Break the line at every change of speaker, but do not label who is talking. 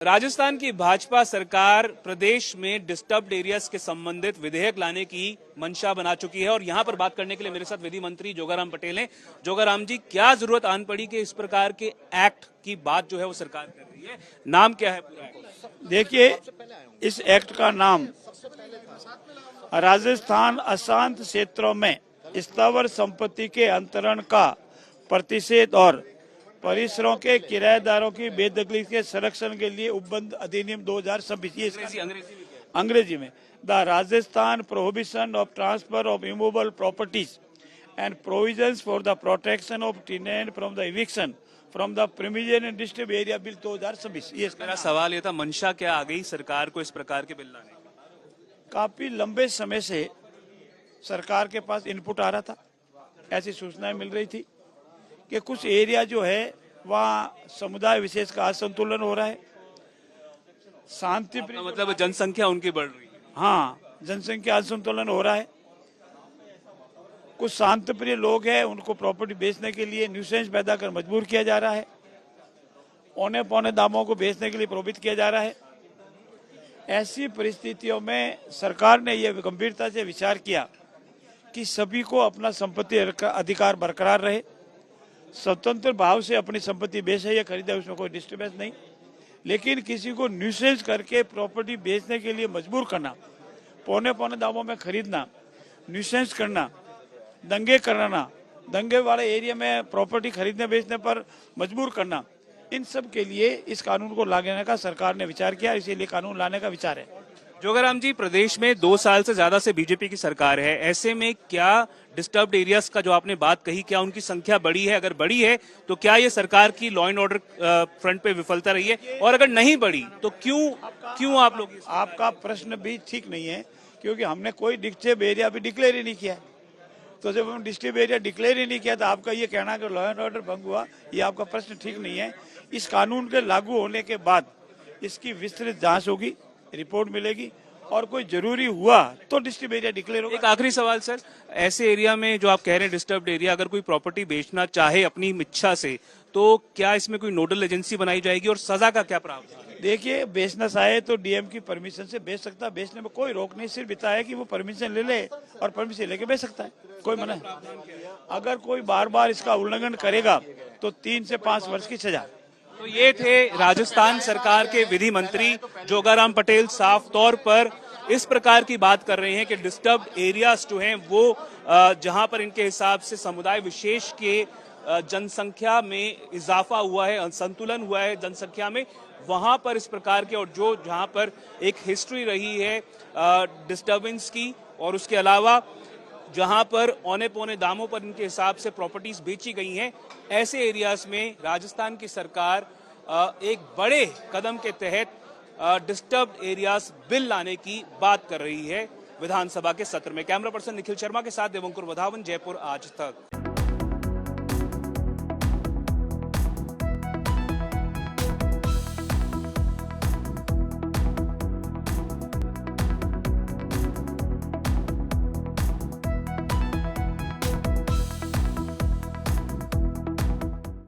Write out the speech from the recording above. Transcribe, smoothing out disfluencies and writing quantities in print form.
राजस्थान की भाजपा सरकार प्रदेश में डिस्टर्ब्ड एरियाज के संबंधित विधेयक लाने की मंशा बना चुकी है और यहां पर बात करने के लिए मेरे साथ विधि मंत्री जोगाराम पटेल हैं। जोगाराम जी, क्या जरूरत आन पड़ी कि इस प्रकार के एक्ट की बात जो है वो सरकार कर रही है? नाम क्या है पूरा?
देखिए, इस एक्ट का नाम राजस्थान अशांत क्षेत्रों में स्थावर संपत्ति के अंतरण का प्रतिषेध और परिसरों के किराएदारों की बेदखली के संरक्षण के लिए उपबंध अधिनियम 2026 अंग्रेजी में the Rajasthan prohibition of transfer of immovable properties and provisions for the protection of tenant from the eviction from the premier and district area bill 2026। ये
मेरा सवाल ये था, मंशा क्या आ गई सरकार को इस प्रकार के बिल लाने?
काफी लंबे समय से सरकार के पास इनपुट आ रहा था, ऐसी सूचनाएं मिल रही थी कि कुछ एरिया जो है वहाँ समुदाय विशेष का असंतुलन हो रहा है, शांति
मतलब जनसंख्या उनकी बढ़ रही है।
हाँ, जनसंख्या असंतुलन हो रहा है। कुछ शांति प्रिय लोग हैं, उनको प्रॉपर्टी बेचने के लिए न्यूसेंस पैदा कर मजबूर किया जा रहा है, औने पौने दामों को बेचने के लिए प्रोहिबिट किया जा रहा है। ऐसी परिस्थितियों में सरकार ने यह गंभीरता से विचार किया कि सभी को अपना संपत्ति अधिकार बरकरार रहे, स्वतंत्र भाव से अपनी संपत्ति बेचे या खरीदे, उसमें कोई डिस्टर्बेंस नहीं, लेकिन किसी को न्यूसेंस करके प्रॉपर्टी बेचने के लिए मजबूर करना, पौने पौने दामों में खरीदना, न्यूसेंस करना, दंगे कराना, दंगे वाले एरिया में प्रॉपर्टी खरीदने बेचने पर मजबूर करना, इन सब के लिए इस कानून को लाने का सरकार ने विचार किया, इसीलिए कानून लाने का विचार है।
जोगाराम जी, प्रदेश में 2 साल से ज्यादा से बीजेपी की सरकार है, ऐसे में क्या डिस्टर्ब्ड एरियाज का जो आपने बात कही, क्या उनकी संख्या बढ़ी है? अगर बढ़ी है तो क्या ये सरकार की लॉ एंड ऑर्डर फ्रंट पे विफलता रही है, और अगर नहीं बढ़ी तो क्यों आप लोग?
आपका प्रश्न भी ठीक नहीं है, क्योंकि हमने कोई डिस्टर्ब एरिया भी डिक्लेयर ही नहीं किया है। तो जब हम डिस्टर्ब एरिया डिक्लेयर ही नहीं किया तो आपका ये कहना कि लॉ एंड ऑर्डर भंग हुआ, ये आपका प्रश्न ठीक नहीं है। इस कानून के लागू होने के बाद इसकी विस्तृत जांच होगी, रिपोर्ट मिलेगी, और कोई जरूरी हुआ तो डिस्टर्ब एरिया डिक्लेयर होगा।
एक आखिरी सवाल सर, ऐसे एरिया में जो आप कह रहे हैं डिस्टर्ब्ड एरिया, अगर कोई प्रॉपर्टी बेचना चाहे अपनी इच्छा से, तो क्या इसमें कोई नोडल एजेंसी बनाई जाएगी और सजा का क्या प्रावधान?
देखिए, बेचना चाहे तो डीएम की परमिशन से बेच सकता है, बेचने में कोई रोक नहीं, सिर्फ इतना है कि वो परमिशन ले ले और परमिशन लेके बेच सकता है, कोई मना है। अगर कोई बार बार इसका उल्लंघन करेगा तो 3 से 5 वर्ष की सजा।
तो ये थे राजस्थान सरकार के विधि मंत्री जोगाराम पटेल, साफ तौर पर इस प्रकार की बात कर रहे हैं कि डिस्टर्ब्ड एरियाज जो हैं वो जहां पर इनके हिसाब से समुदाय विशेष के जनसंख्या में इजाफा हुआ है, असंतुलन हुआ है जनसंख्या में, वहां पर इस प्रकार के, और जो जहां पर एक हिस्ट्री रही है डिस्टर्बेंस की, और उसके अलावा जहां पर औने पौने दामों पर इनके हिसाब से प्रॉपर्टीज बेची गई हैं, ऐसे एरियाज में राजस्थान की सरकार एक बड़े कदम के तहत डिस्टर्ब्ड एरियाज बिल लाने की बात कर रही है विधानसभा के सत्र में। कैमरा पर्सन निखिल शर्मा के साथ देवंकुर वधावन, जयपुर आज तक।